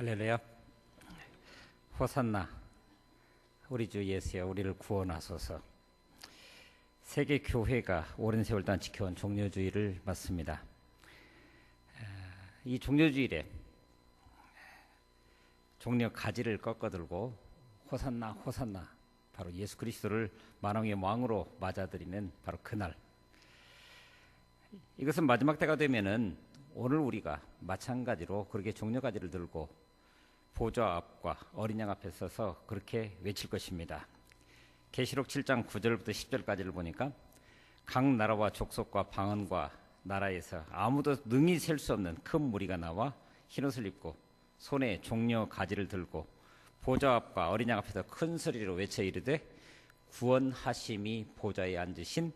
할렐루야. 호산나. 우리 주 예수여 우리를 구원하소서. 세계 교회가 오랜 세월 동안 지켜온 종려주의를 맞습니다. 이 종려주일에 종려 가지를 꺾어들고 호산나 호산나, 바로 예수 그리스도를 만왕의 왕으로 맞아들이는 바로 그날, 이것은 마지막 때가 되면은 오늘 우리가 마찬가지로 그렇게 종려가지를 들고 보좌 앞과 어린 양 앞에 서서 그렇게 외칠 것입니다. 계시록 7장 9절부터 10절까지를 보니까 각 나라와 족속과 방언과 나라에서 아무도 능히 셀 수 없는 큰 무리가 나와 흰옷을 입고 손에 종려 가지를 들고 보좌 앞과 어린 양 앞에서 큰 소리로 외쳐 이르되 구원하심이 보좌에 앉으신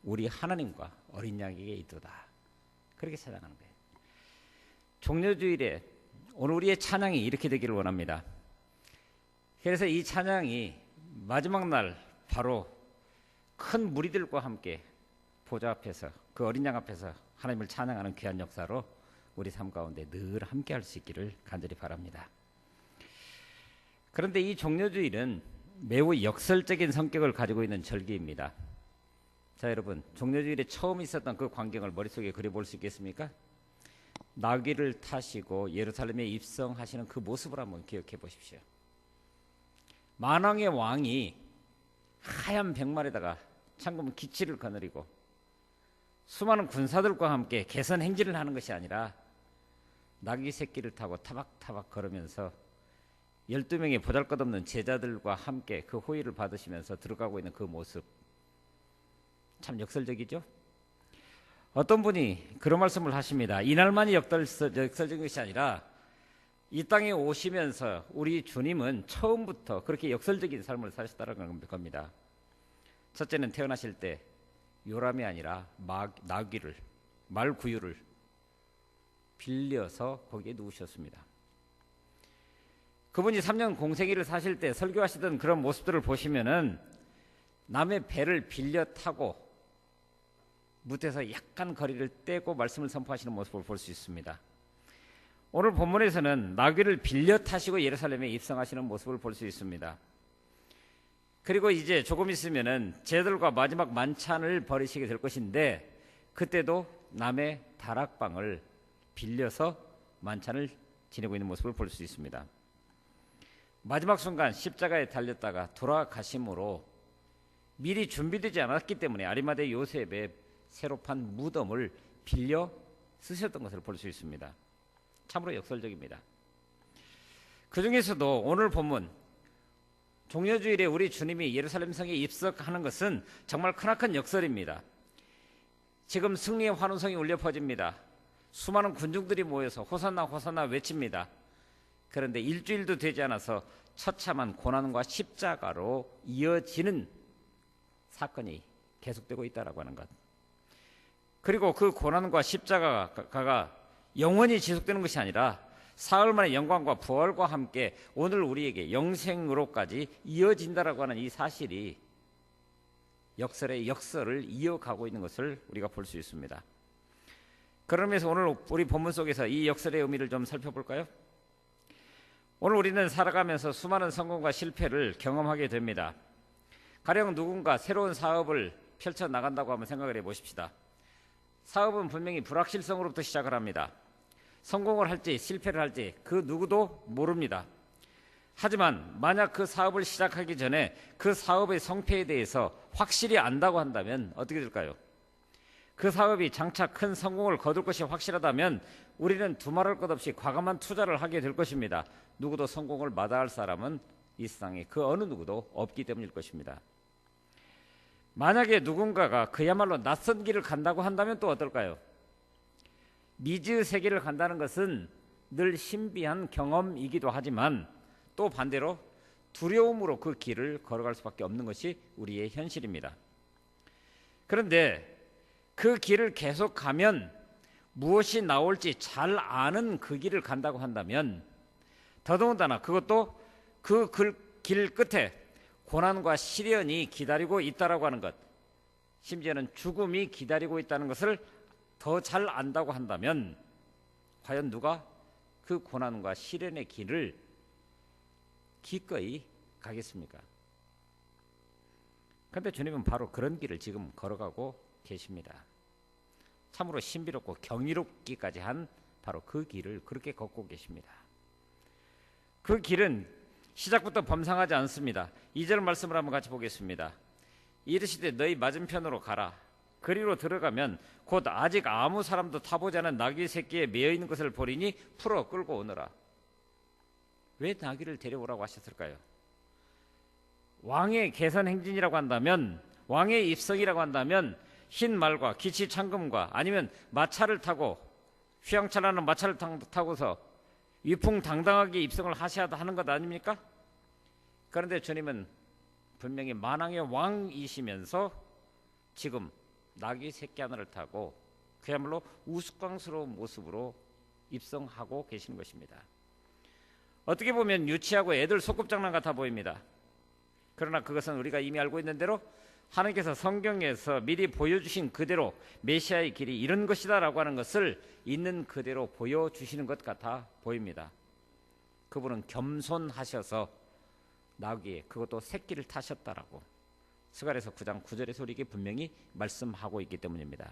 우리 하나님과 어린 양에게 있도다. 그렇게 찬양하는 거예요. 종려주일에 오늘 우리의 찬양이 이렇게 되기를 원합니다. 그래서 이 찬양이 마지막 날 바로 큰 무리들과 함께 보좌 앞에서 그 어린 양 앞에서 하나님을 찬양하는 귀한 역사로 우리 삶 가운데 늘 함께 할 수 있기를 간절히 바랍니다. 그런데 이 종려주일은 매우 역설적인 성격을 가지고 있는 절기입니다. 자, 여러분, 종려주일에 처음 있었던 그 광경을 머릿속에 그려볼 수 있겠습니까? 나귀를 타시고 예루살렘에 입성하시는 그 모습을 한번 기억해 보십시오. 만왕의 왕이 하얀 백말에다가 창금 기치를 거느리고 수많은 군사들과 함께 개선 행진을 하는 것이 아니라 나귀 새끼를 타고 타박타박 걸으면서 12명의 보잘것없는 제자들과 함께 그 호의를 받으시면서 들어가고 있는 그 모습, 참 역설적이죠? 어떤 분이 그런 말씀을 하십니다. 이날만이 역설적인 것이 아니라 이 땅에 오시면서 우리 주님은 처음부터 그렇게 역설적인 삶을 사셨다는 겁니다. 첫째는 태어나실 때 요람이 아니라 나귀를, 말구유를 빌려서 거기에 누우셨습니다. 그분이 3년 공생애를 사실 때 설교하시던 그런 모습들을 보시면은 남의 배를 빌려 타고 무대에서 약간 거리를 떼고 말씀을 선포하시는 모습을 볼 수 있습니다. 오늘 본문에서는 나귀를 빌려 타시고 예루살렘에 입성하시는 모습을 볼 수 있습니다. 그리고 이제 조금 있으면은 제자들과 마지막 만찬을 벌이시게 될 것인데 그때도 남의 다락방을 빌려서 만찬을 지내고 있는 모습을 볼 수 있습니다. 마지막 순간 십자가에 달렸다가 돌아가심으로 미리 준비되지 않았기 때문에 아리마대 요셉의 새로 판 무덤을 빌려 쓰셨던 것을 볼 수 있습니다. 참으로 역설적입니다. 그 중에서도 오늘 본문 종려주일에 우리 주님이 예루살렘 성에 입성하는 것은 정말 크나큰 역설입니다. 지금 승리의 환호성이 울려 퍼집니다. 수많은 군중들이 모여서 호산나 호산나 외칩니다. 그런데 일주일도 되지 않아서 처참한 고난과 십자가로 이어지는 사건이 계속되고 있다고 하는 것, 그리고 그 고난과 십자가가 영원히 지속되는 것이 아니라 사흘 만의 영광과 부활과 함께 오늘 우리에게 영생으로까지 이어진다라고 하는 이 사실이 역설의 역설을 이어가고 있는 것을 우리가 볼 수 있습니다. 그러면서 오늘 우리 본문 속에서 이 역설의 의미를 좀 살펴볼까요? 오늘 우리는 살아가면서 수많은 성공과 실패를 경험하게 됩니다. 가령 누군가 새로운 사업을 펼쳐나간다고 한번 생각을 해보십시다. 사업은 분명히 불확실성으로부터 시작을 합니다. 성공을 할지 실패를 할지 그 누구도 모릅니다. 하지만 만약 그 사업을 시작하기 전에 그 사업의 성패에 대해서 확실히 안다고 한다면 어떻게 될까요? 그 사업이 장차 큰 성공을 거둘 것이 확실하다면 우리는 두말할 것 없이 과감한 투자를 하게 될 것입니다. 누구도 성공을 마다할 사람은 이 세상에 그 어느 누구도 없기 때문일 것입니다. 만약에 누군가가 그야말로 낯선 길을 간다고 한다면 또 어떨까요? 미지의 세계를 간다는 것은 늘 신비한 경험이기도 하지만 또 반대로 두려움으로 그 길을 걸어갈 수밖에 없는 것이 우리의 현실입니다. 그런데 그 길을 계속 가면 무엇이 나올지 잘 아는 그 길을 간다고 한다면 더더군다나 그것도 그 길 끝에 고난과 시련이 기다리고 있다라고 하는 것, 심지어는 죽음이 기다리고 있다는 것을 더 잘 안다고 한다면 과연 누가 그 고난과 시련의 길을 기꺼이 가겠습니까? 그런데 주님은 바로 그런 길을 지금 걸어가고 계십니다. 참으로 신비롭고 경이롭기까지 한 바로 그 길을 그렇게 걷고 계십니다. 그 길은 시작부터 범상하지 않습니다. 2절 말씀을 한번 같이 보겠습니다. 이르시되 너희 맞은편으로 가라. 그리로 들어가면 곧 아직 아무 사람도 타보지 않은 나귀 새끼에 매여 있는 것을 보리니 풀어 끌고 오너라. 왜 나귀를 데려오라고 하셨을까요? 왕의 개선 행진이라고 한다면, 왕의 입성이라고 한다면 흰 말과 기치 창금과 아니면 마차를 타고, 휘황찬란한 마차를 타고서 위풍당당하게 입성을 하셔야 하는 것 아닙니까? 그런데 주님은 분명히 만왕의 왕이시면서 지금 나귀 새끼 하나를 타고 그야말로 우스꽝스러운 모습으로 입성하고 계시는 것입니다. 어떻게 보면 유치하고 애들 소꿉장난 같아 보입니다. 그러나 그것은 우리가 이미 알고 있는 대로 하나님께서 성경에서 미리 보여주신 그대로 메시아의 길이 이런 것이다 라고 하는 것을 있는 그대로 보여주시는 것 같아 보입니다. 그분은 겸손하셔서 나귀에, 그것도 새끼를 타셨다라고 스가랴서 9장 9절에서 우리에게 분명히 말씀하고 있기 때문입니다.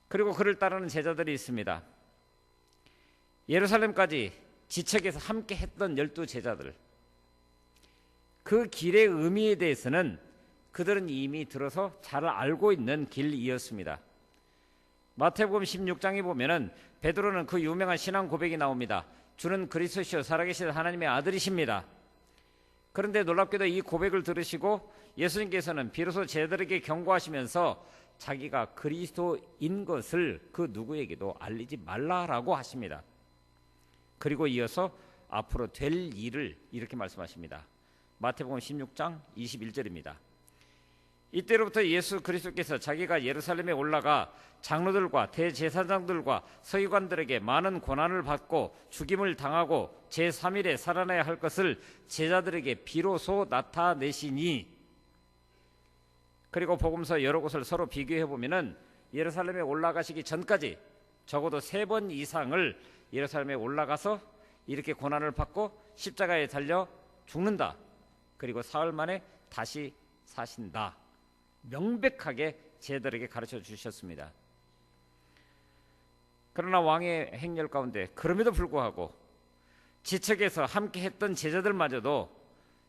그리고 그를 따르는 제자들이 있습니다. 예루살렘까지 지척에서 함께 했던 12제자들, 그 길의 의미에 대해서는 그들은 이미 들어서 잘 알고 있는 길이었습니다. 마태복음 16장에 보면은 베드로는 그 유명한 신앙 고백이 나옵니다. 주는 그리스도시요 살아계신 하나님의 아들이십니다. 그런데 놀랍게도 이 고백을 들으시고 예수님께서는 비로소 제자들에게 경고하시면서 자기가 그리스도인 것을 그 누구에게도 알리지 말라라고 하십니다. 그리고 이어서 앞으로 될 일을 이렇게 말씀하십니다. 마태복음 16장 21절입니다. 이때로부터 예수 그리스도께서 자기가 예루살렘에 올라가 장로들과 대제사장들과 서기관들에게 많은 고난을 받고 죽임을 당하고 제3일에 살아나야 할 것을 제자들에게 비로소 나타내시니, 그리고 복음서 여러 곳을 서로 비교해 보면은 예루살렘에 올라가시기 전까지 적어도 3번 이상을 예루살렘에 올라가서 이렇게 고난을 받고 십자가에 달려 죽는다. 그리고 사흘 만에 다시 사신다. 명백하게 제자들에게 가르쳐 주셨습니다. 그러나 왕의 행렬 가운데 그럼에도 불구하고 지척에서 함께 했던 제자들마저도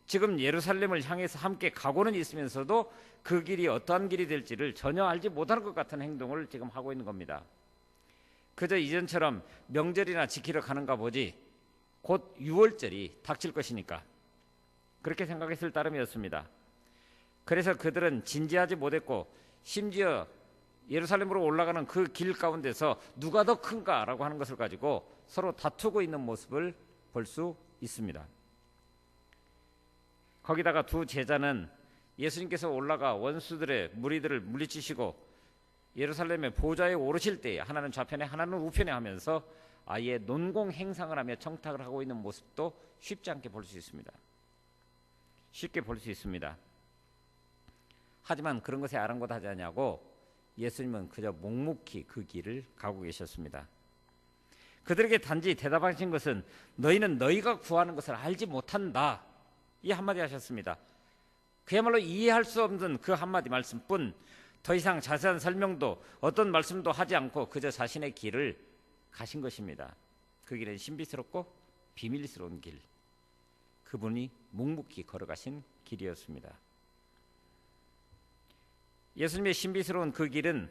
지금 예루살렘을 향해서 함께 가고는 있으면서도 그 길이 어떠한 길이 될지를 전혀 알지 못하는 것 같은 행동을 지금 하고 있는 겁니다. 그저 이전처럼 명절이나 지키러 가는가 보지 곧 유월절이 닥칠 것이니까 그렇게 생각했을 따름이었습니다. 그래서 그들은 진지하지 못했고 심지어 예루살렘으로 올라가는 그 길 가운데서 누가 더 큰가라고 하는 것을 가지고 서로 다투고 있는 모습을 볼 수 있습니다. 거기다가 두 제자는 예수님께서 올라가 원수들의 무리들을 물리치시고 예루살렘의 보좌에 오르실 때에 하나는 좌편에 하나는 우편에 하면서 아예 논공 행상을 하며 청탁을 하고 있는 모습도 쉽지 않게 볼 수 있습니다. 쉽게 볼 수 있습니다. 하지만 그런 것에 아랑곳하지 않냐고 예수님은 그저 묵묵히 그 길을 가고 계셨습니다. 그들에게 단지 대답하신 것은 너희는 너희가 구하는 것을 알지 못한다, 이 한마디 하셨습니다. 그야말로 이해할 수 없는 그 한마디 말씀뿐 더 이상 자세한 설명도 어떤 말씀도 하지 않고 그저 자신의 길을 가신 것입니다. 그 길은 신비스럽고 비밀스러운 길, 그분이 묵묵히 걸어가신 길이었습니다. 예수님의 신비스러운 그 길은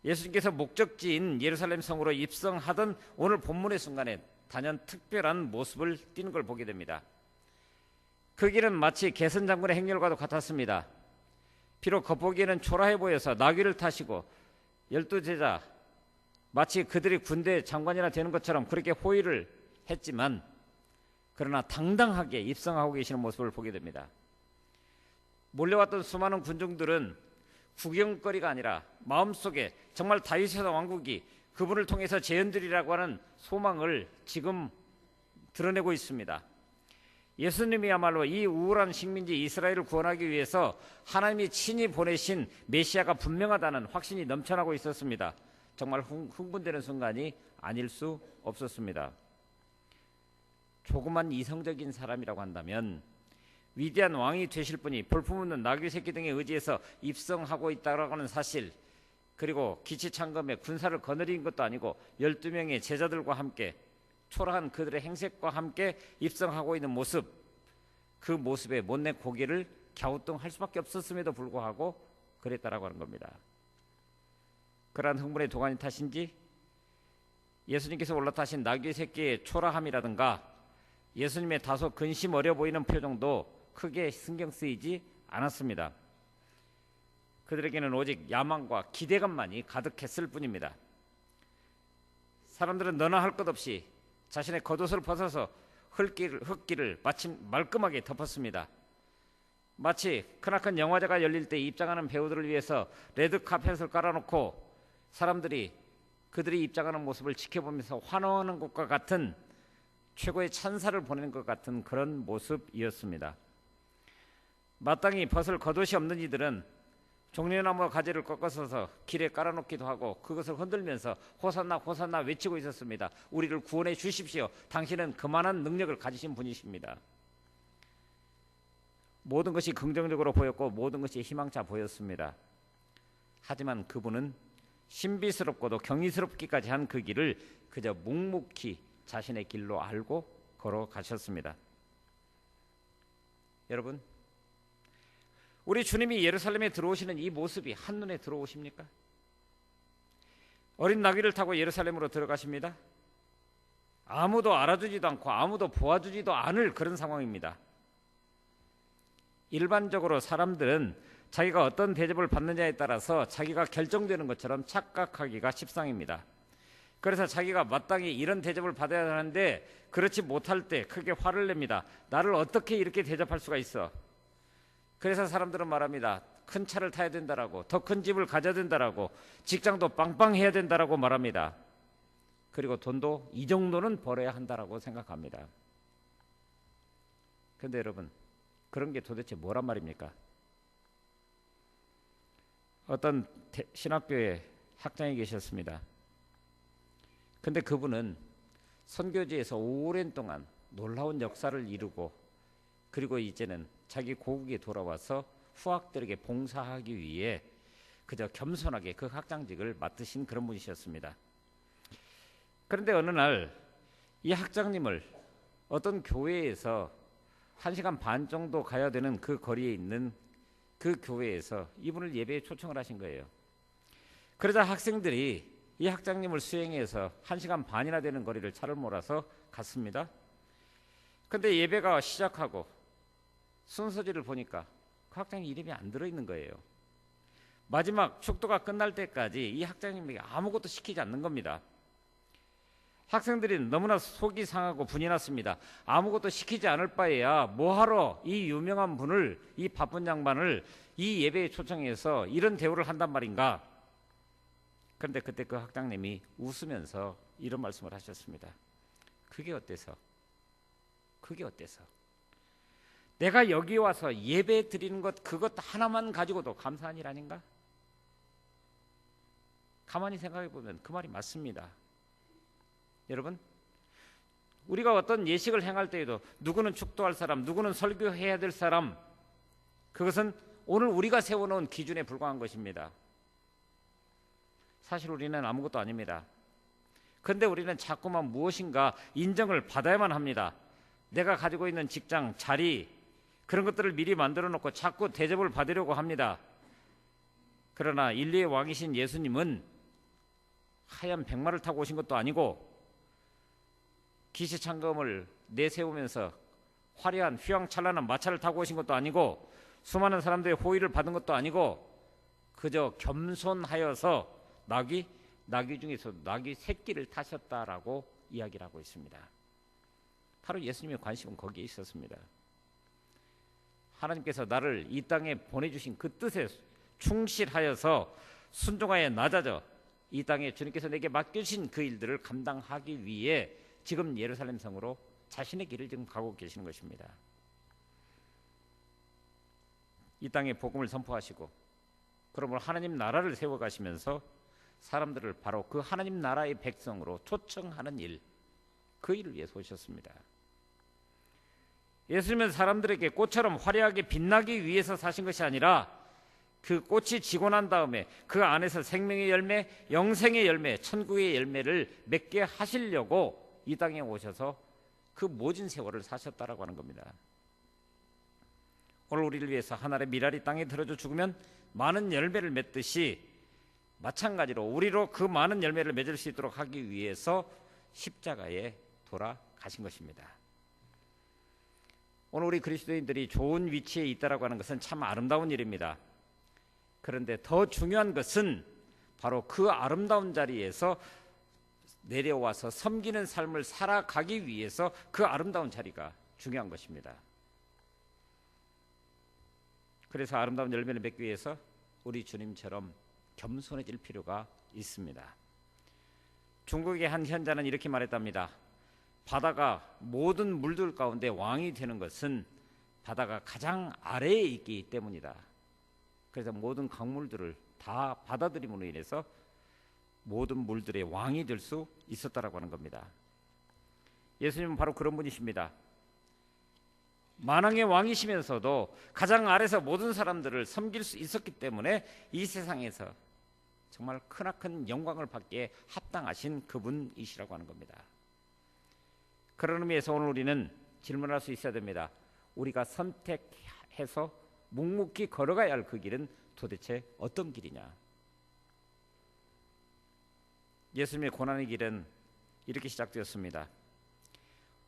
예수님께서 목적지인 예루살렘 성으로 입성하던 오늘 본문의 순간에 단연 특별한 모습을 띠는 걸 보게 됩니다. 그 길은 마치 개선 장군의 행렬과도 같았습니다. 비록 겉보기에는 초라해 보여서 나귀를 타시고 12제자 마치 그들이 군대 장관이나 되는 것처럼 그렇게 호의를 했지만 그러나 당당하게 입성하고 계시는 모습을 보게 됩니다. 몰려왔던 수많은 군중들은 구경거리가 아니라 마음속에 정말 다윗의 왕국이 그분을 통해서 재현되리라고 하는 소망을 지금 드러내고 있습니다. 예수님이야말로 이 우울한 식민지 이스라엘을 구원하기 위해서 하나님이 친히 보내신 메시아가 분명하다는 확신이 넘쳐나고 있었습니다. 정말 흥분되는 순간이 아닐 수 없었습니다. 조그만 이성적인 사람이라고 한다면 위대한 왕이 되실 분이 볼품없는 나귀 새끼 등에 의지해서 입성하고 있다고 하는 사실, 그리고 기치창검에 군사를 거느린 것도 아니고 12명의 제자들과 함께 초라한 그들의 행색과 함께 입성하고 있는 모습, 그 모습에 못내 고개를 갸우뚱할 수밖에 없었음에도 불구하고 그랬다라고 하는 겁니다. 그러한 흥분의 도가니 탓인지 예수님께서 올라타신 나귀 새끼의 초라함이라든가 예수님의 다소 근심 어려 보이는 표정도 크게 신경 쓰이지 않았습니다. 그들에게는 오직 야망과 기대감만이 가득했을 뿐입니다. 사람들은 너나 할 것 없이 자신의 겉옷을 벗어서 흙길을 마침 말끔하게 덮었습니다. 마치 크나큰 영화제가 열릴 때 입장하는 배우들을 위해서 레드카펫을 깔아놓고 사람들이 그들이 입장하는 모습을 지켜보면서 환호하는 것과 같은, 최고의 찬사를 보내는 것 같은 그런 모습이었습니다. 마땅히 벗을 겉옷이 없는 이들은 종려나무 가지를 꺾어서 길에 깔아놓기도 하고 그것을 흔들면서 호산나 호산나 외치고 있었습니다. 우리를 구원해 주십시오. 당신은 그만한 능력을 가지신 분이십니다. 모든 것이 긍정적으로 보였고 모든 것이 희망차 보였습니다. 하지만 그분은 신비스럽고도 경이스럽기까지 한 그 길을 그저 묵묵히 자신의 길로 알고 걸어가셨습니다. 여러분, 우리 주님이 예루살렘에 들어오시는 이 모습이 한눈에 들어오십니까? 어린 나귀를 타고 예루살렘으로 들어가십니다. 아무도 알아주지도 않고 아무도 보아주지도 않을 그런 상황입니다. 일반적으로 사람들은 자기가 어떤 대접을 받느냐에 따라서 자기가 결정되는 것처럼 착각하기가 십상입니다. 그래서 자기가 마땅히 이런 대접을 받아야 하는데 그렇지 못할 때 크게 화를 냅니다. 나를 어떻게 이렇게 대접할 수가 있어? 그래서 사람들은 말합니다. 큰 차를 타야 된다라고, 더 큰 집을 가져야 된다라고, 직장도 빵빵해야 된다라고 말합니다. 그리고 돈도 이 정도는 벌어야 한다라고 생각합니다. 그런데 여러분, 그런 게 도대체 뭐란 말입니까? 어떤 신학교에 학장이 계셨습니다. 근데 그분은 선교지에서 오랜 동안 놀라운 역사를 이루고 그리고 이제는 자기 고국에 돌아와서 후학들에게 봉사하기 위해 그저 겸손하게 그 학장직을 맡으신 그런 분이셨습니다. 그런데 어느 날 이 학장님을 어떤 교회에서 1시간 반 정도 가야 되는 그 거리에 있는 그 교회에서 이분을 예배에 초청을 하신 거예요. 그러자 학생들이 이 학장님을 수행해서 1시간 반이나 되는 거리를 차를 몰아서 갔습니다. 근데 예배가 시작하고 순서지를 보니까 그 학장님 이름이 안 들어있는 거예요. 마지막 축도가 끝날 때까지 이 학장님에게 아무것도 시키지 않는 겁니다. 학생들이 너무나 속이 상하고 분이 났습니다. 아무것도 시키지 않을 바에야 뭐하러 이 유명한 분을, 이 바쁜 양반을 이 예배에 초청해서 이런 대우를 한단 말인가. 그런데 그때 그 학장님이 웃으면서 이런 말씀을 하셨습니다. 그게 어때서? 그게 어때서? 내가 여기 와서 예배 드리는 것 그것 하나만 가지고도 감사한 일 아닌가? 가만히 생각해 보면 그 말이 맞습니다. 여러분, 우리가 어떤 예식을 행할 때에도 누구는 축도할 사람, 누구는 설교해야 될 사람, 그것은 오늘 우리가 세워놓은 기준에 불과한 것입니다. 사실 우리는 아무것도 아닙니다. 그런데 우리는 자꾸만 무엇인가 인정을 받아야만 합니다. 내가 가지고 있는 직장, 자리, 그런 것들을 미리 만들어 놓고 자꾸 대접을 받으려고 합니다. 그러나 인류의 왕이신 예수님은 하얀 백마를 타고 오신 것도 아니고 기시창검을 내세우면서 화려한 휘황찬란한 마차를 타고 오신 것도 아니고 수많은 사람들의 호의를 받은 것도 아니고 그저 겸손하여서 나귀 중에서 나귀 새끼를 타셨다라고 이야기를 하고 있습니다. 바로 예수님의 관심은 거기에 있었습니다. 하나님께서 나를 이 땅에 보내주신 그 뜻에 충실하여서 순종하여 낮아져 이 땅에 주님께서 내게 맡겨주신 그 일들을 감당하기 위해 지금 예루살렘 성으로 자신의 길을 지금 가고 계시는 것입니다. 이 땅에 복음을 선포하시고 그러므로 하나님 나라를 세워가시면서 사람들을 바로 그 하나님 나라의 백성으로 초청하는 일, 그 일을 위해서 오셨습니다. 예수님은 사람들에게 꽃처럼 화려하게 빛나기 위해서 사신 것이 아니라 그 꽃이 지고 난 다음에 그 안에서 생명의 열매, 영생의 열매, 천국의 열매를 맺게 하시려고 이 땅에 오셔서 그 모진 세월을 사셨다라고 하는 겁니다. 오늘 우리를 위해서 하늘의 밀알이 땅에 들어져 죽으면 많은 열매를 맺듯이 마찬가지로 우리로 그 많은 열매를 맺을 수 있도록 하기 위해서 십자가에 돌아가신 것입니다. 오늘 우리 그리스도인들이 좋은 위치에 있다라고 하는 것은 참 아름다운 일입니다. 그런데 더 중요한 것은 바로 그 아름다운 자리에서 내려와서 섬기는 삶을 살아가기 위해서 그 아름다운 자리가 중요한 것입니다. 그래서 아름다운 열매를 맺기 위해서 우리 주님처럼 겸손해질 필요가 있습니다. 중국의 한 현자는 이렇게 말했답니다. 바다가 모든 물들 가운데 왕이 되는 것은 바다가 가장 아래에 있기 때문이다. 그래서 모든 강물들을 다 받아들임으로 인해서 모든 물들의 왕이 될 수 있었다라고 하는 겁니다. 예수님은 바로 그런 분이십니다. 만왕의 왕이시면서도 가장 아래서 모든 사람들을 섬길 수 있었기 때문에 이 세상에서 정말 크나큰 영광을 받기에 합당하신 그분이시라고 하는 겁니다. 그런 의미에서 오늘 우리는 질문할 수 있어야 됩니다. 우리가 선택해서 묵묵히 걸어가야 할 그 길은 도대체 어떤 길이냐? 예수님의 고난의 길은 이렇게 시작되었습니다.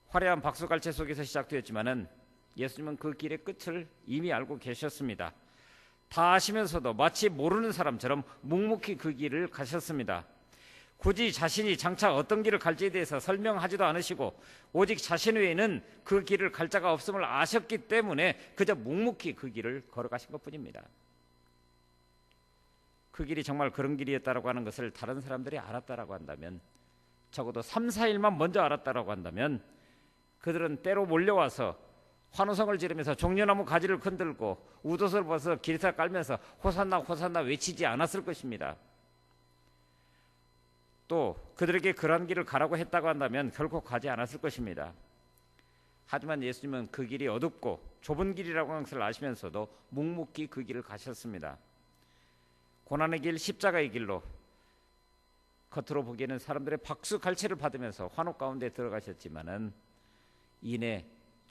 화려한 박수갈채 속에서 시작되었지만은 예수님은 그 길의 끝을 이미 알고 계셨습니다. 다 아시면서도 마치 모르는 사람처럼 묵묵히 그 길을 가셨습니다. 굳이 자신이 장차 어떤 길을 갈지에 대해서 설명하지도 않으시고 오직 자신 외에는 그 길을 갈 자가 없음을 아셨기 때문에 그저 묵묵히 그 길을 걸어가신 것뿐입니다. 그 길이 정말 그런 길이었다라고 하는 것을 다른 사람들이 알았다라고 한다면, 적어도 3, 4일만 먼저 알았다라고 한다면 그들은 때로 몰려와서 환호성을 지르면서 종려나무 가지를 흔들고 웃옷을 벗어 길에서 깔면서 호산나 호산나 외치지 않았을 것입니다. 또 그들에게 그런 길을 가라고 했다고 한다면 결코 가지 않았을 것입니다. 하지만 예수님은 그 길이 어둡고 좁은 길이라고 하는 것을 아시면서도 묵묵히 그 길을 가셨습니다. 고난의 길, 십자가의 길로 겉으로 보기에는 사람들의 박수 갈채를 받으면서 환호 가운데 들어가셨지만은 이내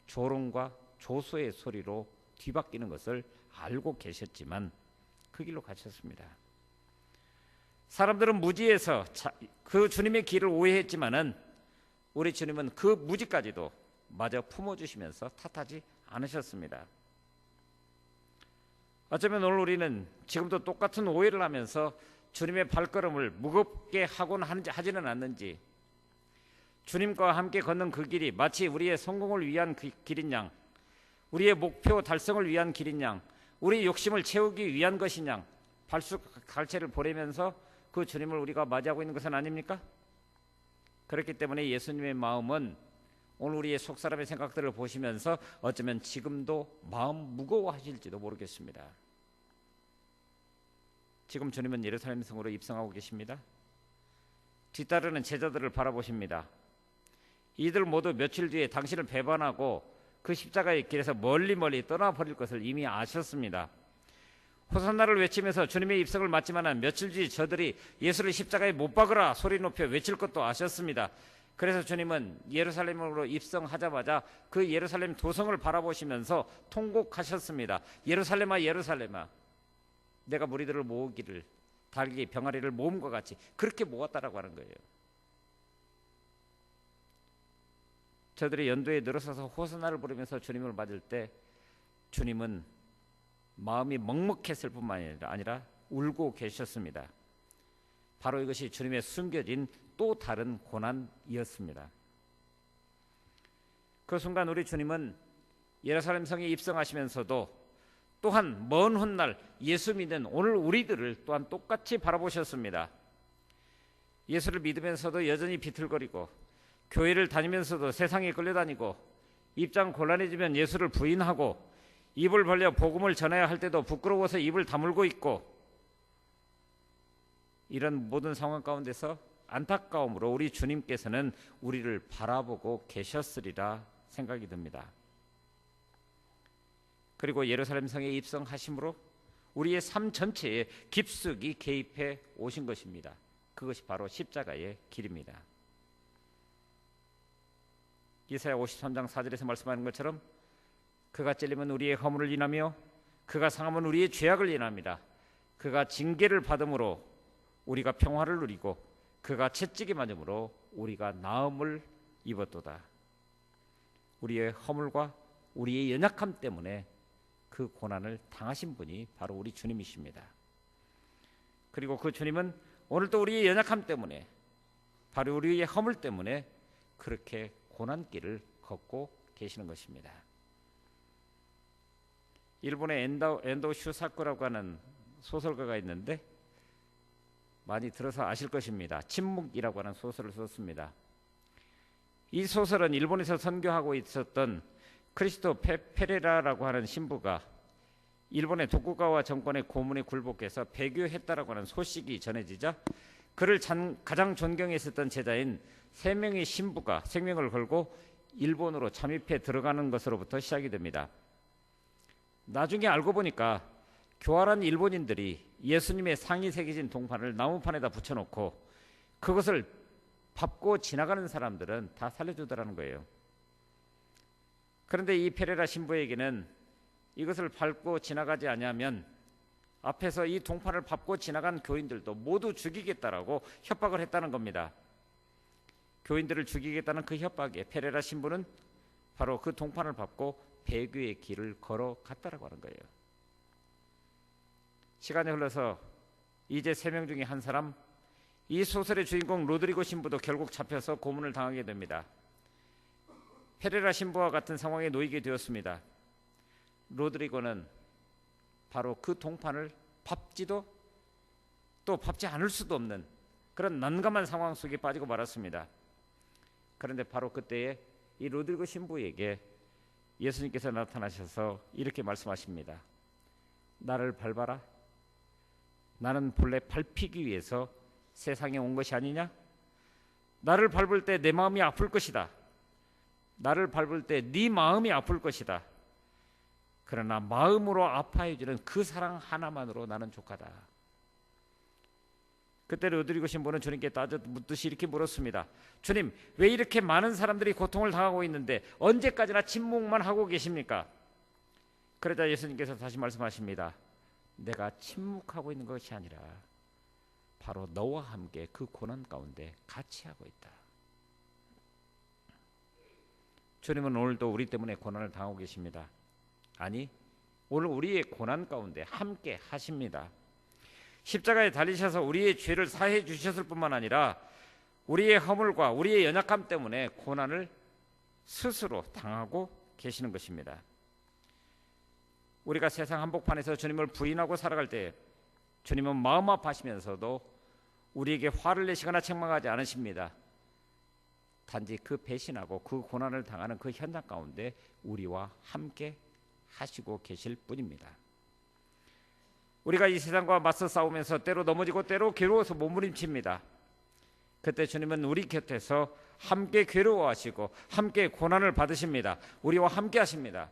조롱과 조소의 소리로 뒤바뀌는 것을 알고 계셨지만 그 길로 가셨습니다. 사람들은 무지해서 그 주님의 길을 오해했지만은 우리 주님은 그 무지까지도 마저 품어주시면서 탓하지 않으셨습니다. 어쩌면 오늘 우리는 지금도 똑같은 오해를 하면서 주님의 발걸음을 무겁게 하곤 하지는 않는지, 주님과 함께 걷는 그 길이 마치 우리의 성공을 위한 그 길인 양, 우리의 목표 달성을 위한 길인 양, 우리의 욕심을 채우기 위한 것인 양 발수 갈채를 보내면서 그 주님을 우리가 맞이하고 있는 것은 아닙니까? 그렇기 때문에 예수님의 마음은 오늘 우리의 속사람의 생각들을 보시면서 어쩌면 지금도 마음 무거워하실지도 모르겠습니다. 지금 주님은 예루살렘 성으로 입성하고 계십니다. 뒤따르는 제자들을 바라보십니다. 이들 모두 며칠 뒤에 당신을 배반하고 그 십자가의 길에서 멀리 떠나버릴 것을 이미 아셨습니다. 호산나를 외치면서 주님의 입성을 맞지만 며칠 뒤 저들이 예수를 십자가에 못 박으라 소리 높여 외칠 것도 아셨습니다. 그래서 주님은 예루살렘으로 입성하자마자 그 예루살렘 도성을 바라보시면서 통곡하셨습니다. 예루살렘아 예루살렘아, 내가 무리들을 모으기를 닭이 병아리를 모음과 같이 그렇게 모았다라고 하는 거예요. 저들이 연도에 늘어서서 호산나를 부르면서 주님을 맞을 때 주님은 마음이 먹먹했을 뿐만 아니라 울고 계셨습니다. 바로 이것이 주님의 숨겨진 또 다른 고난이었습니다. 그 순간 우리 주님은 예루살렘 성에 입성하시면서도 또한 먼 훗날 예수 믿는 오늘 우리들을 또한 똑같이 바라보셨습니다. 예수를 믿으면서도 여전히 비틀거리고 교회를 다니면서도 세상에 끌려다니고 입장 곤란해지면 예수를 부인하고 입을 벌려 복음을 전해야 할 때도 부끄러워서 입을 다물고 있고 이런 모든 상황 가운데서 안타까움으로 우리 주님께서는 우리를 바라보고 계셨으리라 생각이 듭니다. 그리고 예루살렘 성에 입성하심으로 우리의 삶 전체에 깊숙이 개입해 오신 것입니다. 그것이 바로 십자가의 길입니다. 이사야 53장 4절에서 말씀하는 것처럼 그가 찔리면 우리의 허물을 인하며 그가 상하면 우리의 죄악을 인합니다. 그가 징계를 받음으로 우리가 평화를 누리고 그가 채찍에 맞음으로 우리가 나음을 입었도다. 우리의 허물과 우리의 연약함 때문에 그 고난을 당하신 분이 바로 우리 주님이십니다. 그리고 그 주님은 오늘도 우리의 연약함 때문에, 바로 우리의 허물 때문에 그렇게 고난길을 걷고 계시는 것입니다. 일본의 엔도 슈사쿠라고 하는 소설가가 있는데 많이 들어서 아실 것입니다. 침묵이라고 하는 소설을 썼습니다. 이 소설은 일본에서 선교하고 있었던 크리스토 페레라라고 하는 신부가 일본의 도쿠가와 정권의 고문에 굴복해서 배교했다라고 하는 소식이 전해지자 그를 가장 존경했었던 제자인 3명의 신부가 생명을 걸고 일본으로 잠입해 들어가는 것으로부터 시작이 됩니다. 나중에 알고 보니까 교활한 일본인들이 예수님의 상이 새겨진 동판을 나무판에다 붙여놓고 그것을 밟고 지나가는 사람들은 다 살려주더라는 거예요. 그런데 이 페레라 신부에게는 이것을 밟고 지나가지 않으면 앞에서 이 동판을 밟고 지나간 교인들도 모두 죽이겠다라고 협박을 했다는 겁니다. 교인들을 죽이겠다는 그 협박에 페레라 신부는 바로 그 동판을 밟고 배교의 길을 걸어갔다라고 하는 거예요. 시간이 흘러서 이제 3명 중에 한 사람, 이 소설의 주인공 로드리고 신부도 결국 잡혀서 고문을 당하게 됩니다. 페레라 신부와 같은 상황에 놓이게 되었습니다. 로드리고는 바로 그 동판을 밟지도 또 밟지 않을 수도 없는 그런 난감한 상황 속에 빠지고 말았습니다. 그런데 바로 그때에 이 로드리고 신부에게 예수님께서 나타나셔서 이렇게 말씀하십니다. 나를 밟아라. 나는 본래 밟히기 위해서 세상에 온 것이 아니냐? 나를 밟을 때 내 마음이 아플 것이다. 나를 밟을 때 네 마음이 아플 것이다. 그러나 마음으로 아파해 주는 그 사랑 하나만으로 나는 족하다. 그때 로드리고 신부는 주님께 따져 묻듯이 이렇게 물었습니다. 주님, 왜 이렇게 많은 사람들이 고통을 당하고 있는데 언제까지나 침묵만 하고 계십니까? 그러자 예수님께서 다시 말씀하십니다. 내가 침묵하고 있는 것이 아니라 바로 너와 함께 그 고난 가운데 같이 하고 있다. 주님은 오늘도 우리 때문에 고난을 당하고 계십니다. 아니, 오늘 우리의 고난 가운데 함께 하십니다. 십자가에 달리셔서 우리의 죄를 사해 주셨을 뿐만 아니라 우리의 허물과 우리의 연약함 때문에 고난을 스스로 당하고 계시는 것입니다. 우리가 세상 한복판에서 주님을 부인하고 살아갈 때 주님은 마음 아파하시면서도 우리에게 화를 내시거나 책망하지 않으십니다. 단지 그 배신하고 그 고난을 당하는 그 현장 가운데 우리와 함께 하시고 계실 뿐입니다. 우리가 이 세상과 맞서 싸우면서 때로 넘어지고 때로 괴로워서 몸부림칩니다. 그때 주님은 우리 곁에서 함께 괴로워하시고 함께 고난을 받으십니다. 우리와 함께 하십니다.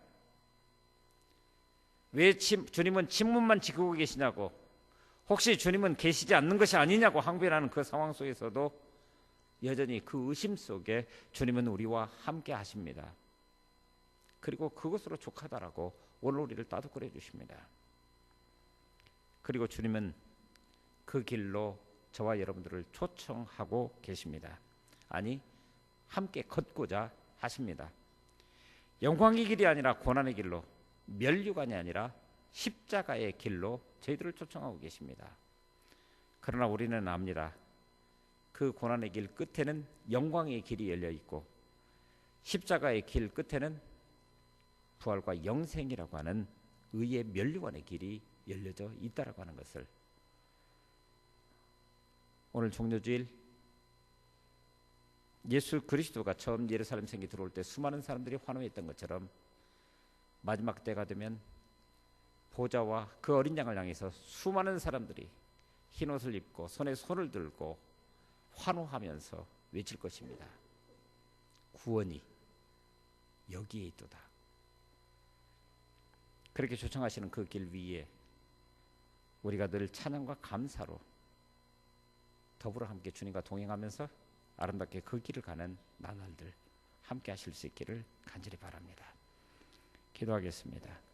왜 주님은 침문만 지키고 계시냐고, 혹시 주님은 계시지 않는 것이 아니냐고 항변하는 그 상황 속에서도 여전히 그 의심 속에 주님은 우리와 함께 하십니다. 그리고 그것으로 족하다라고 오늘 우리를 따뜻거려 주십니다. 그리고 주님은 그 길로 저와 여러분들을 초청하고 계십니다. 아니, 함께 걷고자 하십니다. 영광의 길이 아니라 고난의 길로, 면류관이 아니라 십자가의 길로 저희들을 초청하고 계십니다. 그러나 우리는 압니다. 그 고난의 길 끝에는 영광의 길이 열려 있고 십자가의 길 끝에는 부활과 영생이라고 하는 의의 면류관의 길이 열려져 있다라고 하는 것을, 오늘 종료주일 예수 그리스도가 처음 예루살렘 성에 들어올 때 수많은 사람들이 환호했던 것처럼 마지막 때가 되면 보좌와 그 어린 양을 향해서 수많은 사람들이 흰 옷을 입고 손에 손을 들고 환호하면서 외칠 것입니다. 구원이 여기에 있도다. 그렇게 초청하시는 그 길 위에 우리가 늘 찬양과 감사로 더불어 함께 주님과 동행하면서 아름답게 그 길을 가는 나날들 함께 하실 수 있기를 간절히 바랍니다. 기도하겠습니다.